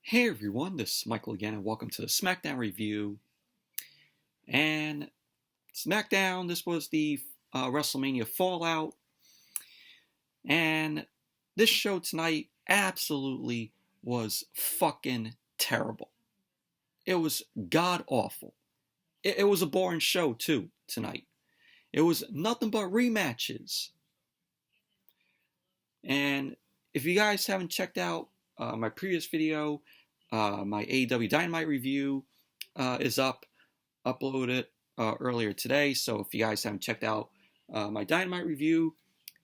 Hey everyone, this is Michael again, and welcome to the SmackDown review. And SmackDown, this was the WrestleMania Fallout, and this show tonight absolutely was fucking terrible. It was god awful. It was a boring show too tonight. It was nothing but rematches. And if you guys haven't checked out my previous video, my AEW Dynamite review is uploaded earlier today. So if you guys haven't checked out my Dynamite review,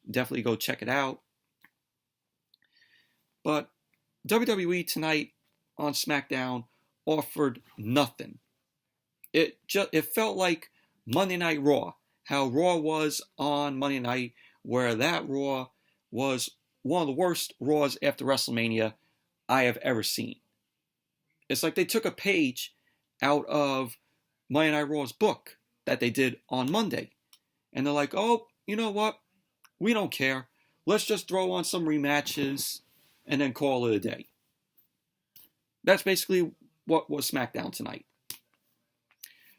definitely go check it out. But WWE tonight on SmackDown offered nothing. It felt like Monday Night Raw, how Raw was on Monday night, where that Raw was one of the worst Raws after WrestleMania I have ever seen. It's like they took a page out of Monday Night Raw's book that they did on Monday. And they're like, oh, you know what? We don't care. Let's just throw on some rematches and then call it a day. That's basically what was SmackDown tonight.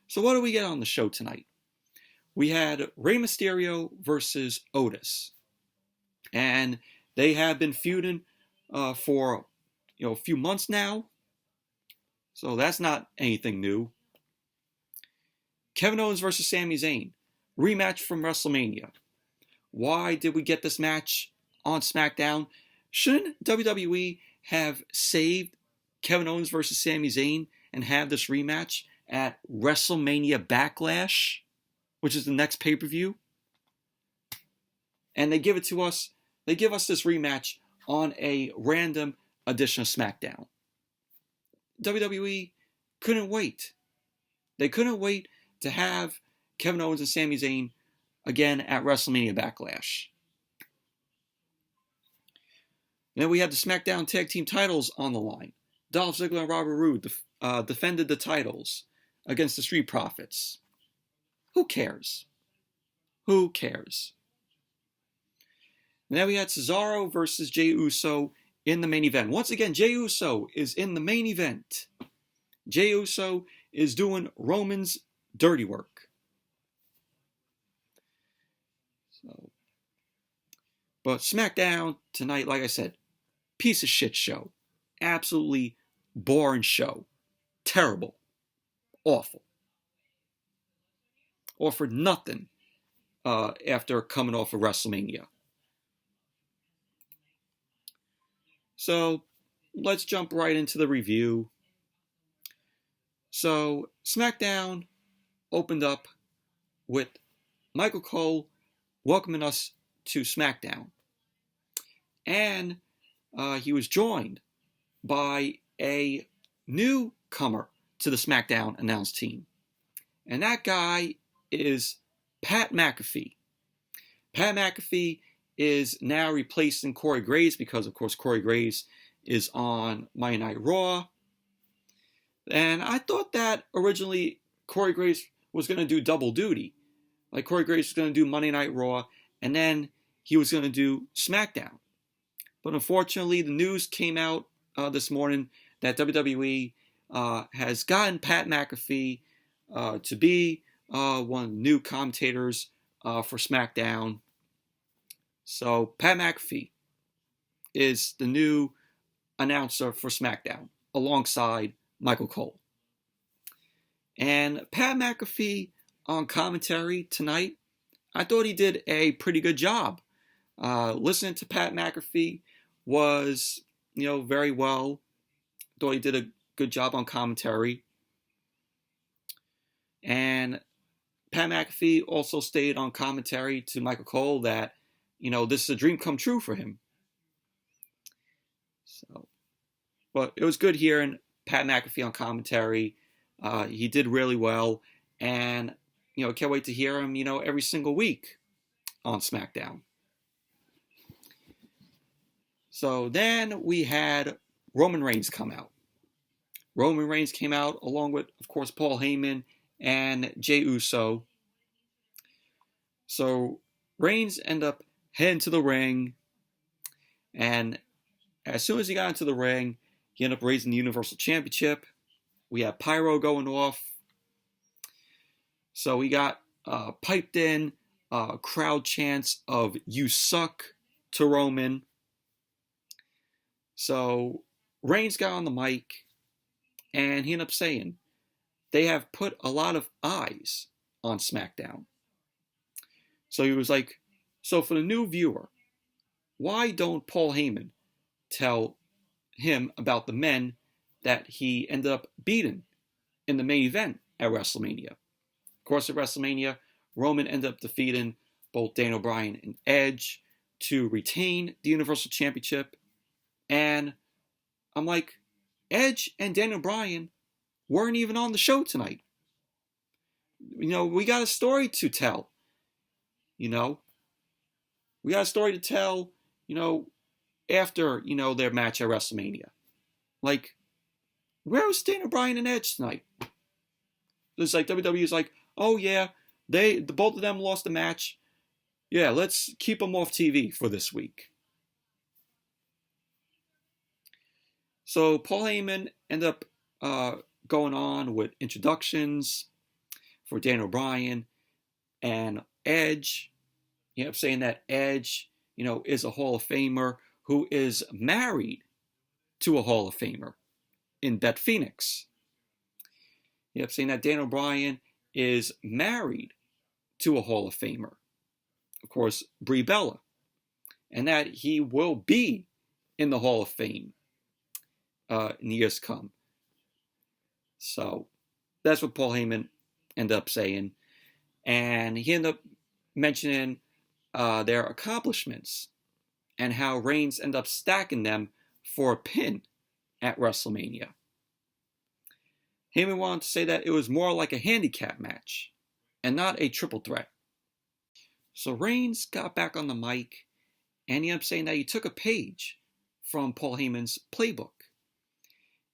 So what do we get on the show tonight? We had Rey Mysterio versus Otis. And they have been feuding for a few months now. So that's not anything new. Kevin Owens versus Sami Zayn. Rematch from WrestleMania. Why did we get this match on SmackDown? Shouldn't WWE have saved Kevin Owens versus Sami Zayn and have this rematch at WrestleMania Backlash, which is the next pay-per-view? And they give it to us. They give us this rematch on a random edition of SmackDown. WWE couldn't wait. They couldn't wait to have Kevin Owens and Sami Zayn again at WrestleMania Backlash. Then we had the SmackDown Tag Team titles on the line. Dolph Ziggler and Robert Roode defended the titles against the Street Profits. Who cares? Who cares? And then we had Cesaro versus Jey Uso in the main event. Once again, Jey Uso is in the main event. Jey Uso is doing Roman's dirty work. But SmackDown tonight, like I said, piece of shit show. Absolutely boring show. Terrible. Awful. Offered nothing after coming off of WrestleMania. So let's jump right into the review. So SmackDown opened up with Michael Cole welcoming us to SmackDown. And he was joined by a newcomer to the SmackDown announce team. And that guy is Pat McAfee. Pat McAfee is now replacing Corey Graves because, of course, Corey Graves is on Monday Night Raw. And I thought that originally Corey Graves was going to do double duty. Like Corey Graves was going to do Monday Night Raw, and then he was going to do SmackDown. But unfortunately, the news came out this morning that WWE has gotten Pat McAfee to be one of the new commentators for SmackDown. So Pat McAfee is the new announcer for SmackDown alongside Michael Cole. And Pat McAfee on commentary tonight, I thought he did a pretty good job. Listening to Pat McAfee was, very well. Thought he did a good job on commentary. And Pat McAfee also stated on commentary to Michael Cole that, this is a dream come true for him. So, but it was good hearing Pat McAfee on commentary. He did really well. And, can't wait to hear him, every single week on SmackDown. So then we had Roman Reigns come out. Roman Reigns came out along with, of course, Paul Heyman and Jey Uso. So Reigns ended up heading to the ring. And as soon as he got into the ring, He ended up raising the Universal Championship. We had Pyro going off. So we got piped in crowd chants of "You suck" to Roman. So Reigns got on the mic and he ended up saying, they have put a lot of eyes on SmackDown. So he was like, so for the new viewer, why don't Paul Heyman tell him about the men that he ended up beating in the main event at WrestleMania? Of course, at WrestleMania, Roman ended up defeating both Daniel Bryan and Edge to retain the Universal Championship. And I'm like, Edge and Daniel Bryan weren't even on the show tonight. We got a story to tell. We got a story to tell, after, their match at WrestleMania. Like, where was Daniel Bryan and Edge tonight? It's like WWE's like, oh yeah, both of them lost the match. Yeah, let's keep them off TV for this week. So Paul Heyman ended up going on with introductions for Daniel Bryan and Edge. He ended up saying that Edge, is a Hall of Famer who is married to a Hall of Famer in Beth Phoenix. He ended up saying that Daniel Bryan is married to a Hall of Famer, of course, Brie Bella, and that he will be in the Hall of Fame in years to come. So that's what Paul Heyman ended up saying. And he ended up mentioning their accomplishments and how Reigns ended up stacking them for a pin at WrestleMania. Heyman wanted to say that it was more like a handicap match and not a triple threat. So Reigns got back on the mic and he ended up saying that he took a page from Paul Heyman's playbook.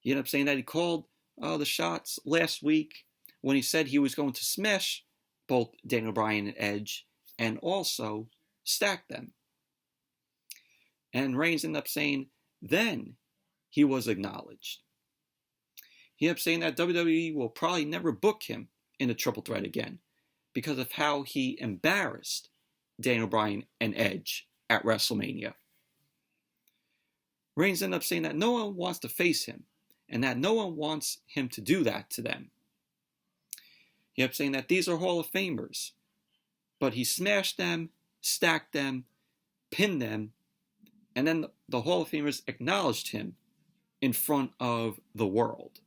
He ended up saying that he called the shots last week when he said he was going to smash both Daniel Bryan and Edge and also stack them. And Reigns ended up saying then he was acknowledged. He ended up saying that WWE will probably never book him in a triple threat again because of how he embarrassed Daniel Bryan and Edge at WrestleMania. Reigns ended up saying that no one wants to face him and that no one wants him to do that to them. He ended up saying that these are Hall of Famers, but he smashed them, stacked them, pinned them, and then the Hall of Famers acknowledged him in front of the world.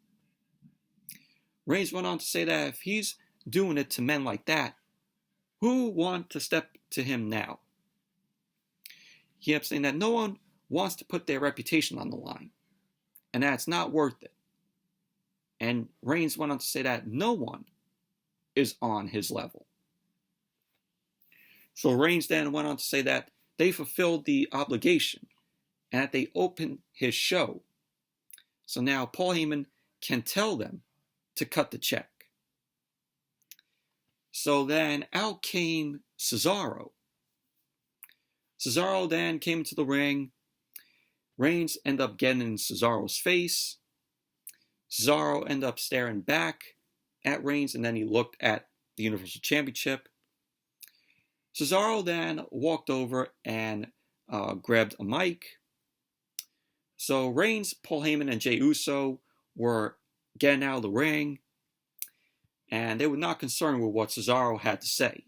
Reigns went on to say that if he's doing it to men like that, who want to step to him now? He ended up saying that no one wants to put their reputation on the line, and that it's not worth it. And Reigns went on to say that no one is on his level. So Reigns then went on to say that they fulfilled the obligation and that they opened his show. So now Paul Heyman can tell them to cut the check. So then out came Cesaro. Cesaro then came into the ring. Reigns ended up getting in Cesaro's face. Cesaro ended up staring back at Reigns, and then he looked at the Universal Championship. Cesaro then walked over and grabbed a mic. So Reigns, Paul Heyman, and Jey Uso were getting out of the ring, and they were not concerned with what Cesaro had to say.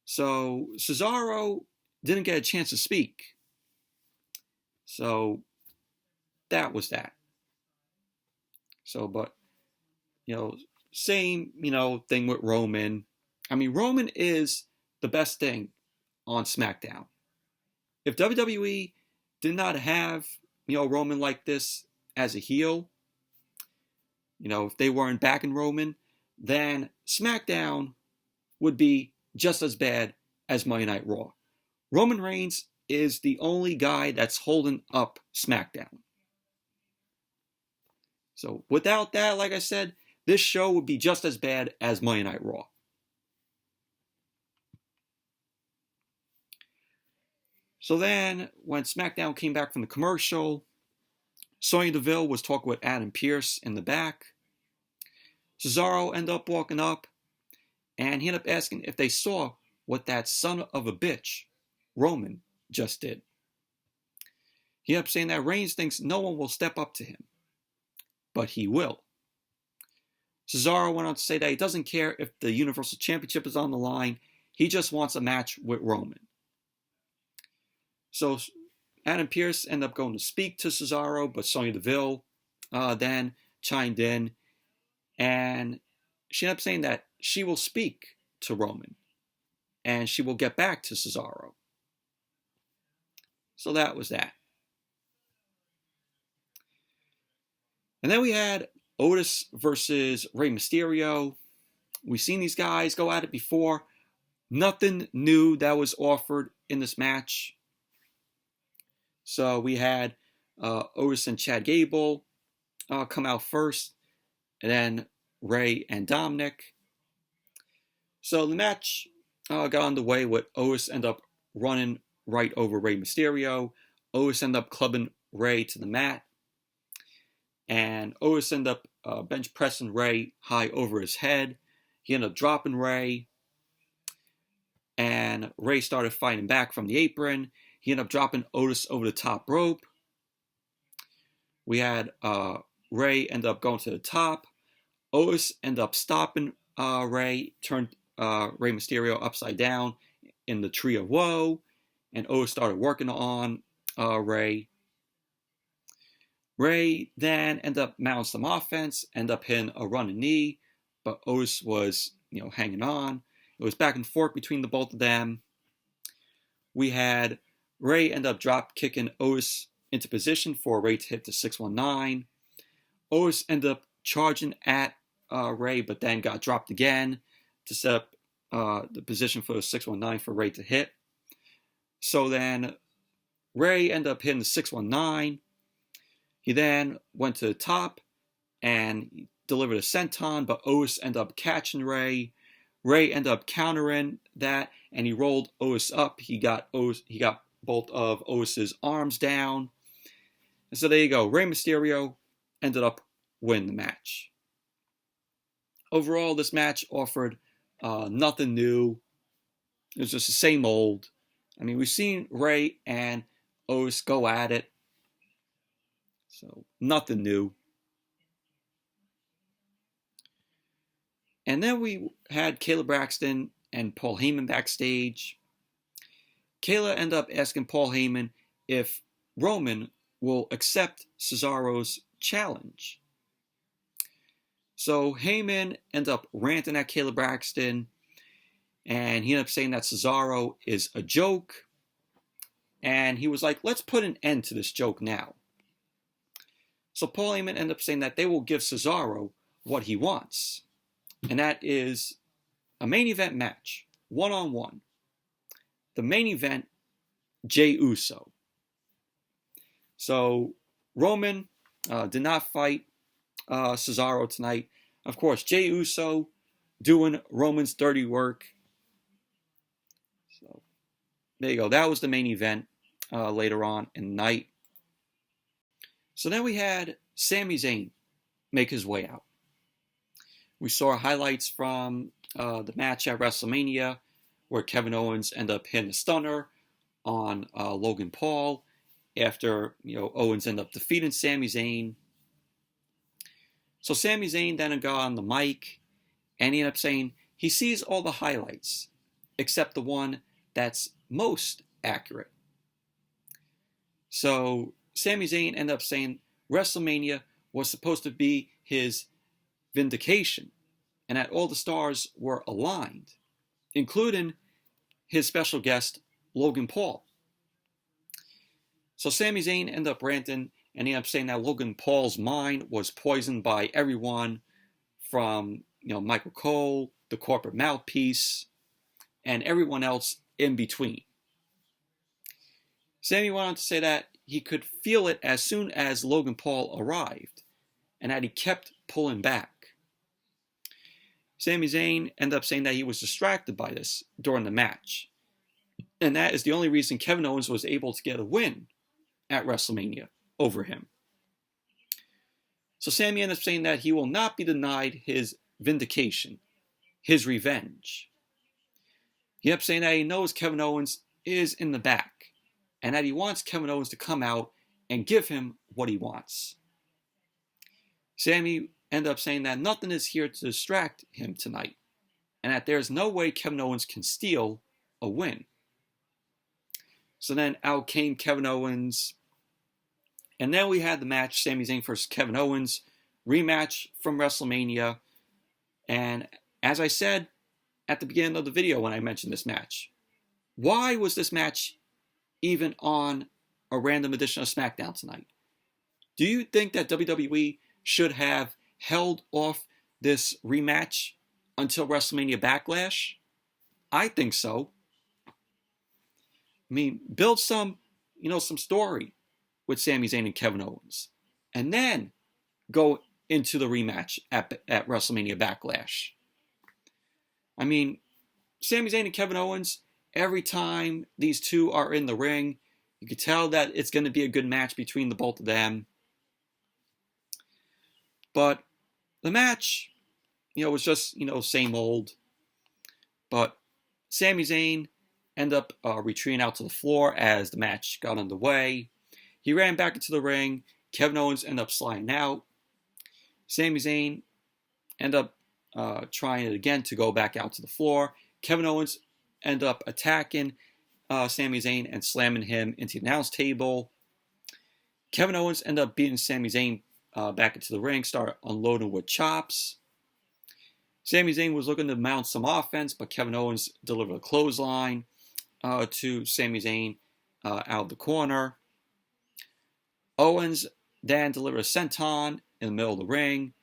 So Cesaro didn't get a chance to speak. So that was that. So, but, same, thing with Roman. I mean, Roman is the best thing on SmackDown. If WWE did not have, Roman like this as a heel, if they weren't backing Roman, then SmackDown would be just as bad as Monday Night Raw. Roman Reigns is the only guy that's holding up SmackDown. So without that, like I said, this show would be just as bad as Monday Night Raw. So then, when SmackDown came back from the commercial, Sonya Deville was talking with Adam Pearce in the back. Cesaro ended up walking up, and he ended up asking if they saw what that son of a bitch, Roman, just did. He ended up saying that Reigns thinks no one will step up to him, but he will. Cesaro went on to say that he doesn't care if the Universal Championship is on the line, he just wants a match with Roman. So Adam Pearce ended up going to speak to Cesaro, but Sonya Deville then chimed in, and she ended up saying that she will speak to Roman, and she will get back to Cesaro. So that was that. And then we had Otis versus Rey Mysterio. We've seen these guys go at it before. Nothing new that was offered in this match. So we had Otis and Chad Gable come out first, and then Rey and Dominic. So the match got underway with Otis end up running right over Rey Mysterio. Otis ended up clubbing Rey to the mat. And Otis ended up bench pressing Rey high over his head. He ended up dropping Rey. And Rey started fighting back from the apron. He ended up dropping Otis over the top rope. We had Rey end up going to the top. Otis ended up stopping Rey, turned Rey Mysterio upside down in the Tree of Woe. And Otis started working on Rey. Rey then ended up mounting some offense, ended up hitting a running knee, but Otis was, hanging on. It was back and forth between the both of them. We had Rey end up drop kicking Otis into position for Rey to hit the 619. Otis ended up charging at Rey, but then got dropped again to set up the position for the 619 for Rey to hit. So then Rey ended up hitting the 619. He then went to the top and delivered a senton, but Otis ended up catching Rey. Rey ended up countering that, and he rolled Otis up. He got both of Otis's arms down. And so there you go. Rey Mysterio ended up winning the match. Overall, this match offered nothing new. It was just the same old. I mean, we've seen Rey and Otis go at it. So, nothing new. And then we had Kayla Braxton and Paul Heyman backstage. Kayla ended up asking Paul Heyman if Roman will accept Cesaro's challenge. So Heyman ended up ranting at Kayla Braxton, and he ended up saying that Cesaro is a joke. And he was like, let's put an end to this joke now. So Paul Heyman ended up saying that they will give Cesaro what he wants. And that is a main event match, one-on-one. The main event, Jey Uso. So Roman did not fight Cesaro tonight. Of course, Jey Uso doing Roman's dirty work. So there you go. That was the main event later on in the night. So then we had Sami Zayn make his way out. We saw highlights from the match at WrestleMania where Kevin Owens ended up hitting a stunner on Logan Paul after Owens ended up defeating Sami Zayn. So Sami Zayn then got on the mic and he ended up saying he sees all the highlights except the one that's most accurate. So Sami Zayn ended up saying WrestleMania was supposed to be his vindication and that all the stars were aligned, including his special guest, Logan Paul. So Sami Zayn ended up ranting and he ended up saying that Logan Paul's mind was poisoned by everyone from Michael Cole, the corporate mouthpiece, and everyone else in between. Sami went on to say that he could feel it as soon as Logan Paul arrived, and that he kept pulling back. Sami Zayn ended up saying that he was distracted by this during the match, and that is the only reason Kevin Owens was able to get a win at WrestleMania over him. So Sami ended up saying that he will not be denied his vindication, his revenge. He ended up saying that he knows Kevin Owens is in the back, and that he wants Kevin Owens to come out and give him what he wants. Sami ended up saying that nothing is here to distract him tonight, and that there's no way Kevin Owens can steal a win. So then out came Kevin Owens, and then we had the match, Sami Zayn versus Kevin Owens, rematch from WrestleMania. And as I said at the beginning of the video when I mentioned this match, why was this match even on a random edition of SmackDown tonight? Do you think that WWE should have held off this rematch until WrestleMania Backlash? I think so. I mean, build some story with Sami Zayn and Kevin Owens, and then go into the rematch at WrestleMania Backlash. I mean, Sami Zayn and Kevin Owens, every time these two are in the ring, you can tell that it's going to be a good match between the both of them. But the match, was just, same old. But Sami Zayn ended up retreating out to the floor as the match got underway. He ran back into the ring. Kevin Owens ended up sliding out. Sami Zayn ended up trying it again to go back out to the floor. Kevin Owens ended up attacking Sami Zayn and slamming him into the announce table. Kevin Owens ended up beating Sami Zayn back into the ring, started unloading with chops. Sami Zayn was looking to mount some offense, but Kevin Owens delivered a clothesline to Sami Zayn out of the corner. Owens then delivered a senton in the middle of the ring.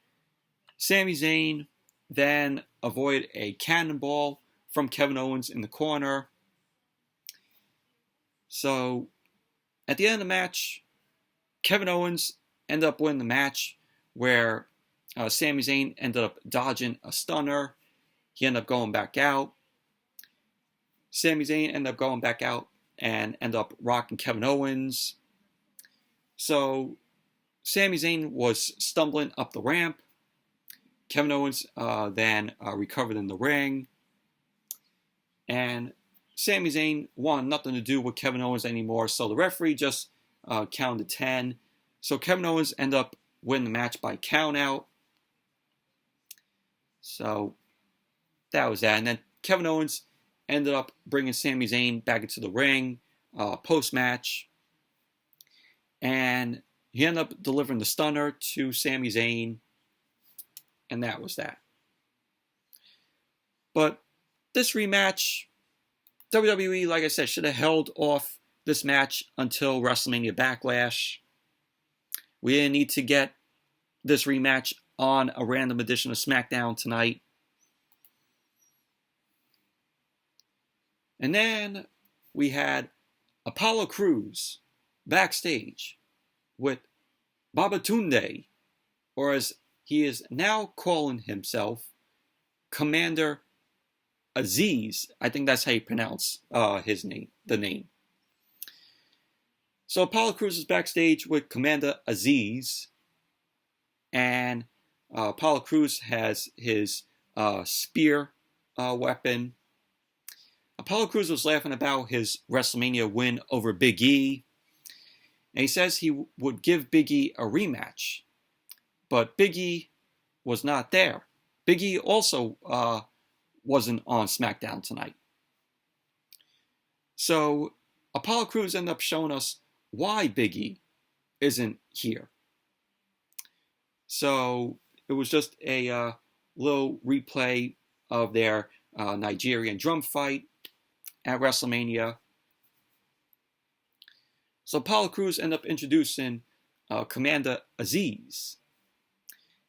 Sami Zayn then avoided a cannonball from Kevin Owens in the corner. So, at the end of the match, Kevin Owens ended up winning the match where Sami Zayn ended up dodging a stunner. He ended up going back out. Sami Zayn ended up going back out and ended up rocking Kevin Owens. So, Sami Zayn was stumbling up the ramp. Kevin Owens then recovered in the ring. And Sami Zayn wanted nothing to do with Kevin Owens anymore, so the referee just counted 10. So Kevin Owens ended up winning the match by count out. So that was that. And then Kevin Owens ended up bringing Sami Zayn back into the ring post-match. And he ended up delivering the stunner to Sami Zayn. And that was that. But this rematch, WWE, like I said, should have held off this match until WrestleMania Backlash. We didn't need to get this rematch on a random edition of SmackDown tonight. And then we had Apollo Crews backstage with Babatunde, or as he is now calling himself, Commander Aziz. I think that's how you pronounce his name, the name. So Apollo Crews is backstage with Commander Aziz, and Apollo Crews has his spear weapon. Apollo Crews was laughing about his WrestleMania win over Big E, and he says he would give Big E a rematch, but Big E was not there. Big E also wasn't on SmackDown tonight. So Apollo Crews ended up showing us why Big E isn't here. So it was just a little replay of their Nigerian drum fight at WrestleMania. So Apollo Crews ended up introducing Commander Aziz.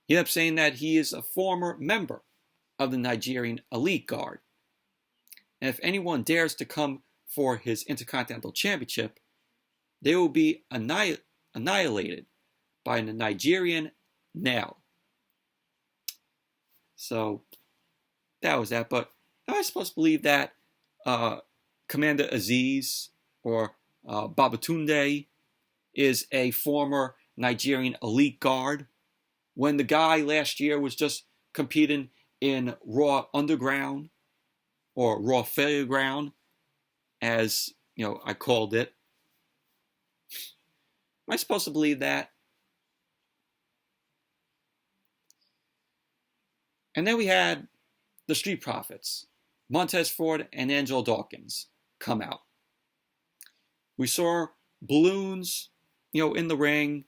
He ended up saying that he is a former member of the Nigerian Elite Guard. And if anyone dares to come for his Intercontinental Championship, they will be annihilated by the Nigerian nail. So that was that. But am I supposed to believe that Commander Aziz or Babatunde is a former Nigerian Elite Guard? when the guy last year was just competing in Raw Underground or Raw Failure Ground, as I called it. Am I supposed to believe that? And then we had the Street Profits, Montez Ford and Angelo Dawkins, come out. We saw balloons, in the ring,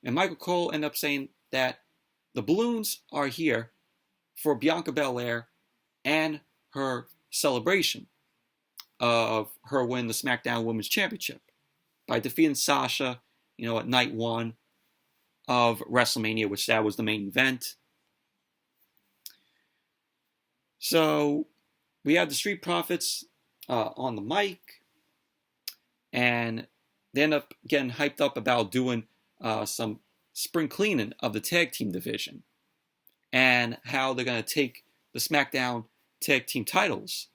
and Michael Cole ended up saying that the balloons are here for Bianca Belair and her celebration of her winning the SmackDown Women's Championship by defeating Sasha, at night 1 of WrestleMania, which that was the main event. So we had the Street Profits on the mic, and they end up getting hyped up about doing some spring cleaning of the tag team division and how they're going to take the SmackDown tag team titles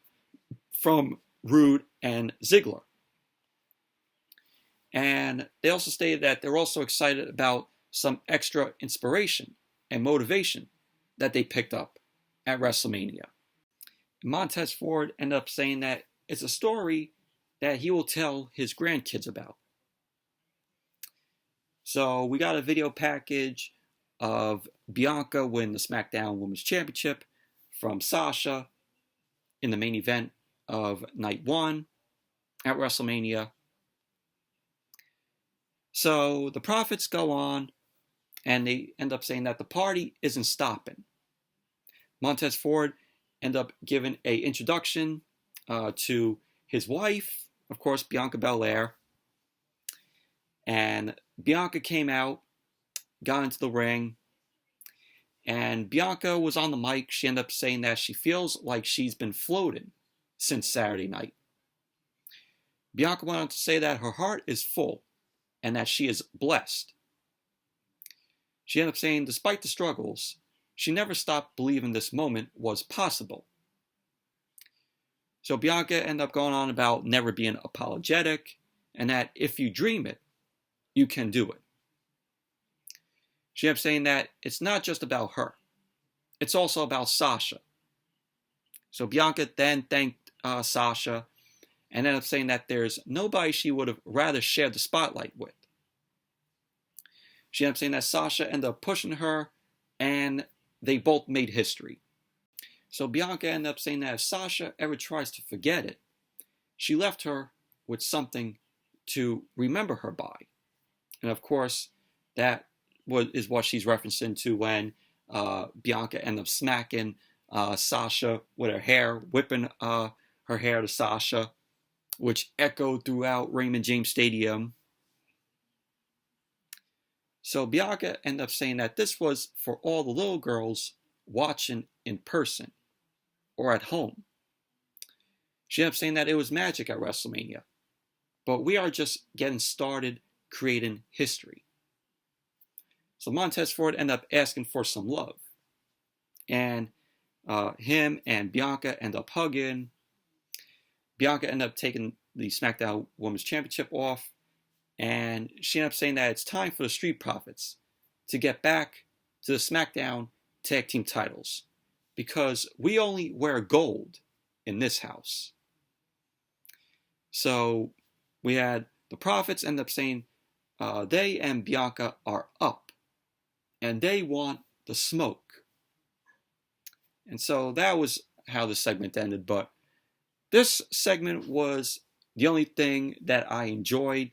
from Roode and Ziggler. And they also stated that they're also excited about some extra inspiration and motivation that they picked up at WrestleMania. Montez Ford ended up saying that it's a story that he will tell his grandkids about. So we got a video package of Bianca winning the SmackDown Women's Championship from Sasha in the main event of night 1 at WrestleMania. So the Profits go on, and they end up saying that the party isn't stopping. Montez Ford end up giving an introduction to his wife, of course, Bianca Belair. And Bianca came out, got into the ring, and Bianca was on the mic. She ended up saying that she feels like she's been floating since Saturday night. Bianca went on to say that her heart is full and that she is blessed. She ended up saying, despite the struggles, she never stopped believing this moment was possible. So Bianca ended up going on about never being apologetic, and that if you dream it, you can do it. She ended up saying that it's not just about her. It's also about Sasha. So Bianca then thanked Sasha and ended up saying that there's nobody she would have rather shared the spotlight with. She ended up saying that Sasha ended up pushing her, and they both made history. So Bianca ended up saying that if Sasha ever tries to forget it, she left her with something to remember her by. And of course, that is what she's referencing to when Bianca ended up smacking Sasha with her hair, whipping her hair to Sasha, which echoed throughout Raymond James Stadium. So Bianca ended up saying that this was for all the little girls watching in person or at home. She ended up saying that it was magic at WrestleMania, but we are just getting started creating history. So Montez Ford ended up asking for some love, and him and Bianca end up hugging. Bianca ended up taking the SmackDown Women's Championship off, and she ended up saying that it's time for the Street Profits to get back to the SmackDown Tag Team titles, because we only wear gold in this house. So we had the Profits end up saying they and Bianca are up, and they want the smoke. And so that was how the segment ended, but this segment was the only thing that I enjoyed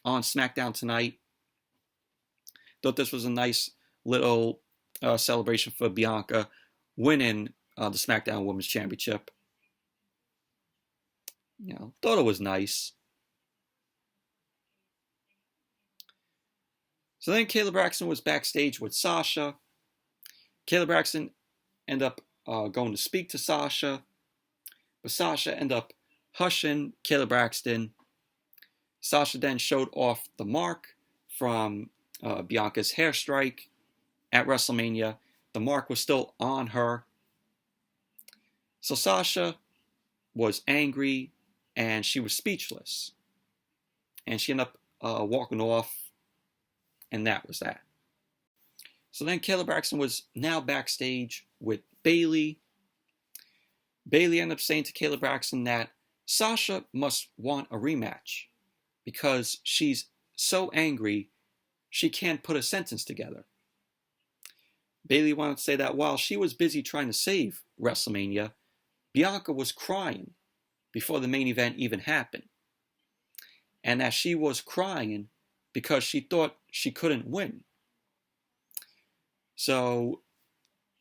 on SmackDown tonight. Thought this was a nice little celebration for Bianca winning the SmackDown Women's Championship. Thought it was nice. So then Kayla Braxton was backstage with Sasha. Kayla Braxton ended up going to speak to Sasha, but Sasha ended up hushing Kayla Braxton. Sasha then showed off the mark from Bianca's hair strike at WrestleMania. The mark was still on her. So Sasha was angry and she was speechless. And she ended up walking off, and that was that. So then Kayla Braxton was now backstage with Bayley. Bayley ended up saying to Kayla Braxton that Sasha must want a rematch because she's so angry she can't put a sentence together. Bayley wanted to say that while she was busy trying to save WrestleMania, Bianca was crying before the main event even happened. And that she was crying because she thought she couldn't win. So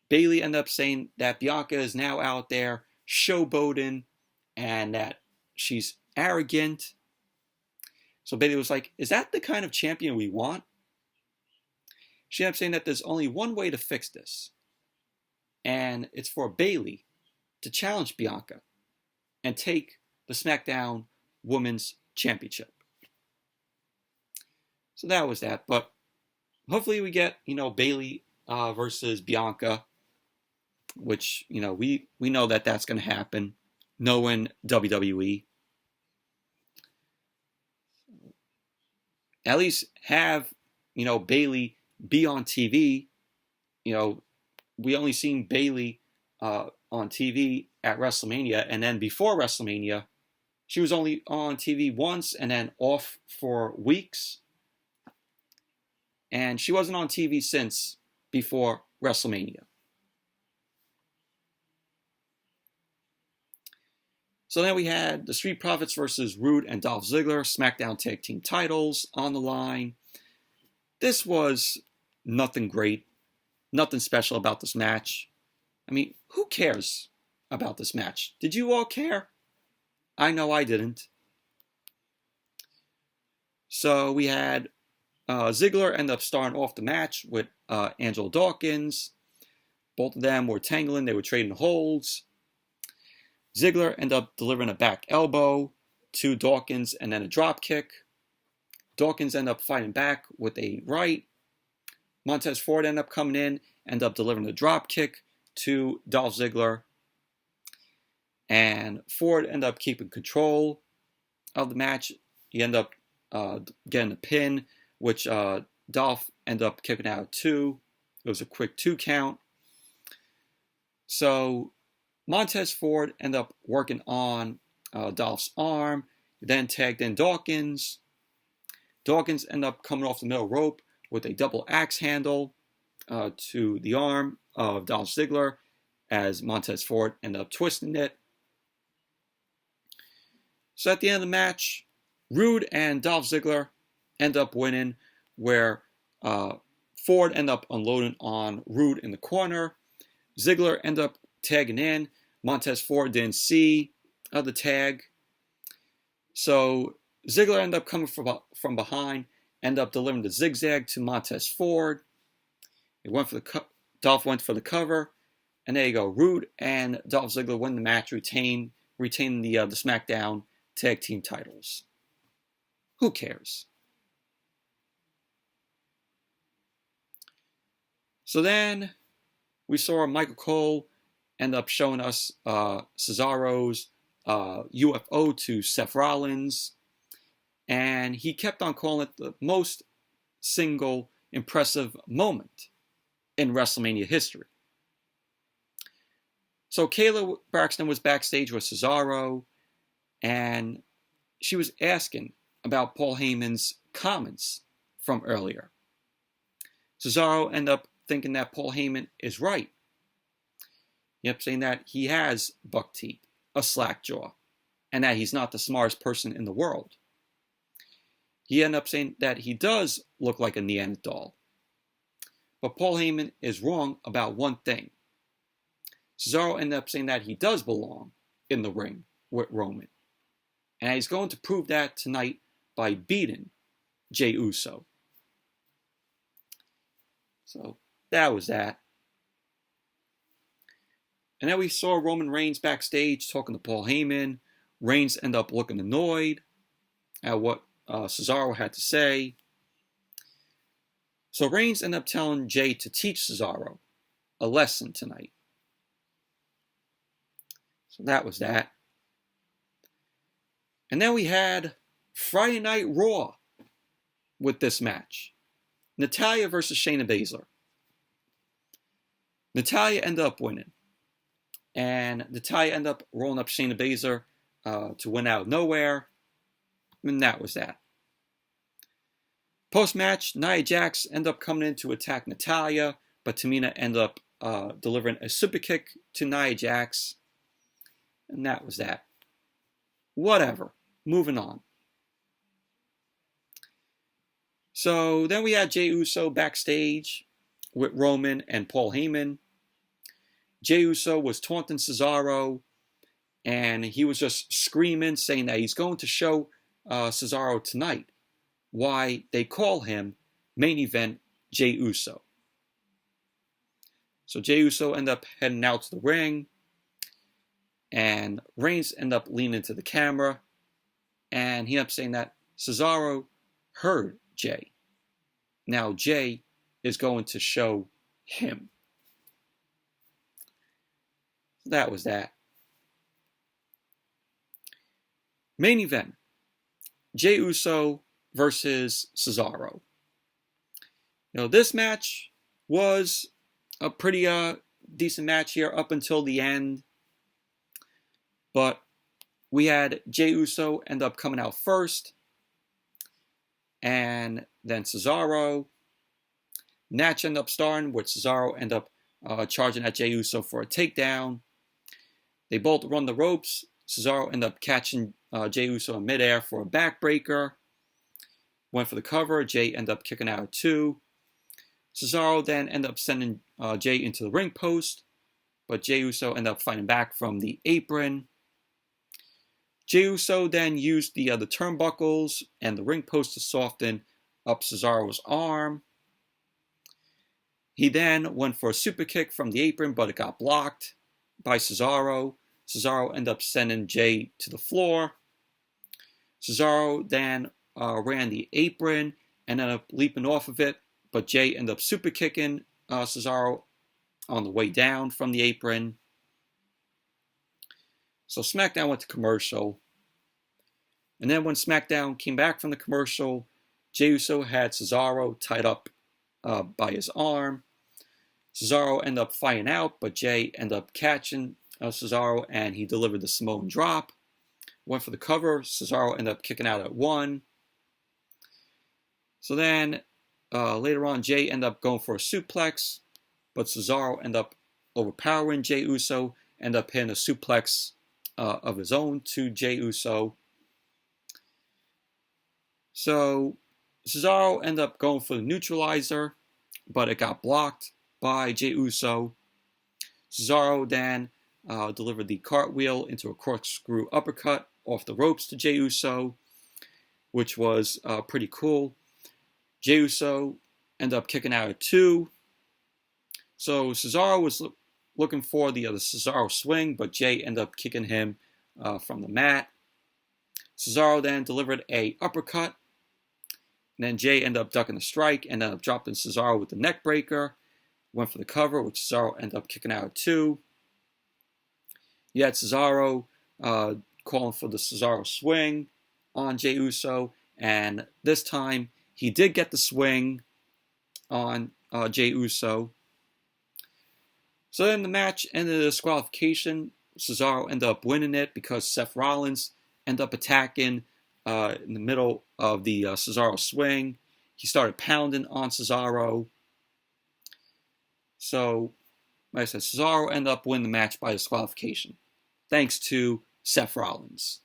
Bayley ended up saying that Bianca is now out there showboating and that she's arrogant. So Bayley was like, is that the kind of champion we want? She ended up saying that there's only one way to fix this. And it's for Bayley to challenge Bianca and take the SmackDown Women's Championship. So that was that. But hopefully we get, Bayley versus Bianca, which, we know that that's going to happen, knowing WWE. At least have, Bayley be on TV. We only seen Bayley on TV at WrestleMania, and then before WrestleMania, she was only on TV once and then off for weeks. And she wasn't on TV since before WrestleMania. So then we had the Street Profits versus Roode and Dolph Ziggler, SmackDown Tag Team titles on the line. This was nothing great, nothing special about this match. I mean, who cares about this match? Did you all care? I know I didn't. So we had Ziggler end up starting off the match with Angelo Dawkins. Both of them were tangling. They were trading holds. Ziggler ended up delivering a back elbow to Dawkins and then a drop kick. Dawkins ended up fighting back with a right. Montez Ford ended up coming in, ended up delivering a drop kick to Dolph Ziggler. And Ford ended up keeping control of the match. He ended up getting a pin, which Dolph ended up kicking out 2. It was a quick 2 count. So Montez Ford ended up working on Dolph's arm, then tagged in Dawkins. Dawkins ended up coming off the middle rope with a double axe handle to the arm of Dolph Ziggler as Montez Ford ended up twisting it. So at the end of the match, Roode and Dolph Ziggler end up winning, where Ford ended up unloading on Roode in the corner. Ziggler ended up tagging in. Montez Ford didn't see the tag. So Ziggler ended up coming from behind, ended up delivering the zigzag to Montez Ford. Dolph went for the cover. And there you go. Roode and Dolph Ziggler win the match, retaining the SmackDown Tag Team titles. Who cares? So then we saw Michael Cole end up showing us Cesaro's UFO to Seth Rollins. And he kept on calling it the most single impressive moment in WrestleMania history. So Kayla Braxton was backstage with Cesaro, and she was asking about Paul Heyman's comments from earlier. Cesaro ended up thinking that Paul Heyman is right. He ended up saying that he has buck teeth, a slack jaw, and that he's not the smartest person in the world. He ended up saying that he does look like a Neanderthal. But Paul Heyman is wrong about one thing. Cesaro ended up saying that he does belong in the ring with Roman. And he's going to prove that tonight by beating Jey Uso. So that was that. And then we saw Roman Reigns backstage talking to Paul Heyman. Reigns ended up looking annoyed at what Cesaro had to say. So Reigns ended up telling Jey to teach Cesaro a lesson tonight. So that was that. And then we had Friday Night Raw with this match. Natalya versus Shayna Basler. Natalya ended up winning. And Natalya ended up rolling up Shayna Basler to win out of nowhere. And that was that. Post-match, Nia Jax ended up coming in to attack Natalya, but Tamina ended up delivering a super kick to Nia Jax. And that was that. Whatever. Moving on. So then we had Jey Uso backstage with Roman and Paul Heyman. Jey Uso was taunting Cesaro, and he was just screaming, saying that he's going to show Cesaro tonight why they call him main event Jey Uso. So Jey Uso ended up heading out to the ring, and Reigns ended up leaning into the camera, and he ended up saying that Cesaro heard Jey. Now Jey is going to show him. That was that. Main event. Jey Uso versus Cesaro. This match was a pretty decent match here up until the end. But we had Jey Uso end up coming out first. And then Cesaro. Match ended up starting with Cesaro end up charging at Jey Uso for a takedown. They both run the ropes. Cesaro ended up catching Jey Uso in midair for a backbreaker. Went for the cover. Jey ended up kicking out at 2. Cesaro then ended up sending Jey into the ring post. But Jey Uso ended up fighting back from the apron. Jey Uso then used the turnbuckles and the ring post to soften up Cesaro's arm. He then went for a super kick from the apron, but it got blocked by Cesaro. Cesaro ended up sending Jey to the floor. Cesaro then ran the apron and ended up leaping off of it, but Jey ended up super kicking Cesaro on the way down from the apron. So SmackDown went to commercial. And then when SmackDown came back from the commercial, Jey Uso had Cesaro tied up by his arm. Cesaro ended up fighting out, but Jey ended up catching Cesaro, and he delivered the Samoan drop. Went for the cover. Cesaro ended up kicking out at 1. So then later on, Jey ended up going for a suplex, but Cesaro ended up overpowering Jey Uso, ended up hitting a suplex of his own to Jey Uso. So Cesaro ended up going for the neutralizer, but it got blocked by Jey Uso. Cesaro then delivered the cartwheel into a corkscrew uppercut off the ropes to Jey Uso, which was pretty cool. Jey Uso ended up kicking out at 2. So Cesaro was looking for the Cesaro swing, but Jey ended up kicking him from the mat. Cesaro then delivered a uppercut. And then Jey ended up ducking the strike and ended up dropping Cesaro with the neck breaker. Went for the cover, which Cesaro ended up kicking out at 2. You had Cesaro calling for the Cesaro swing on Jey Uso. And this time, he did get the swing on Jey Uso. So then the match ended in a disqualification. Cesaro ended up winning it because Seth Rollins ended up attacking in the middle of the Cesaro swing. He started pounding on Cesaro. So, like I said, Cesaro ended up winning the match by disqualification, thanks to Seth Rollins.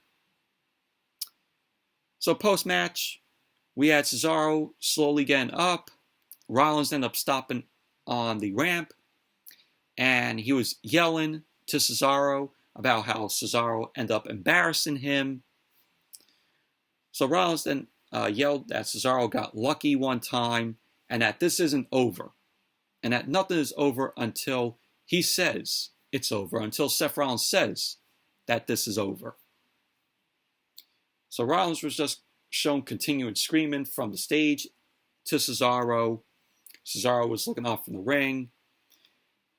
So post-match, we had Cesaro slowly getting up. Rollins ended up stopping on the ramp, and he was yelling to Cesaro about how Cesaro ended up embarrassing him. So Rollins then yelled that Cesaro got lucky one time, and that this isn't over. And that nothing is over until he says it's over, until Seth Rollins says that this is over. So Rollins was just shown continuing screaming from the stage to Cesaro. Cesaro was looking off in the ring.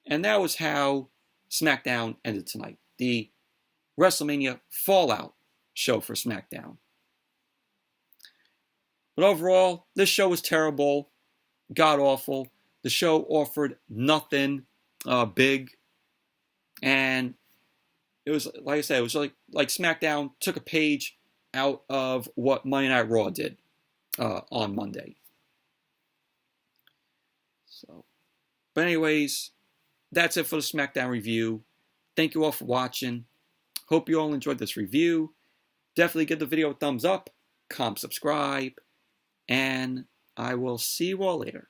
And that was how SmackDown ended tonight. The WrestleMania Fallout show for SmackDown. But overall, this show was terrible, god-awful. The show offered nothing big, and it was, like I said, it was like SmackDown took a page out of what Monday Night Raw did on Monday. So, but anyways, that's it for the SmackDown review. Thank you all for watching. Hope you all enjoyed this review. Definitely give the video a thumbs up, comment, subscribe, and I will see you all later.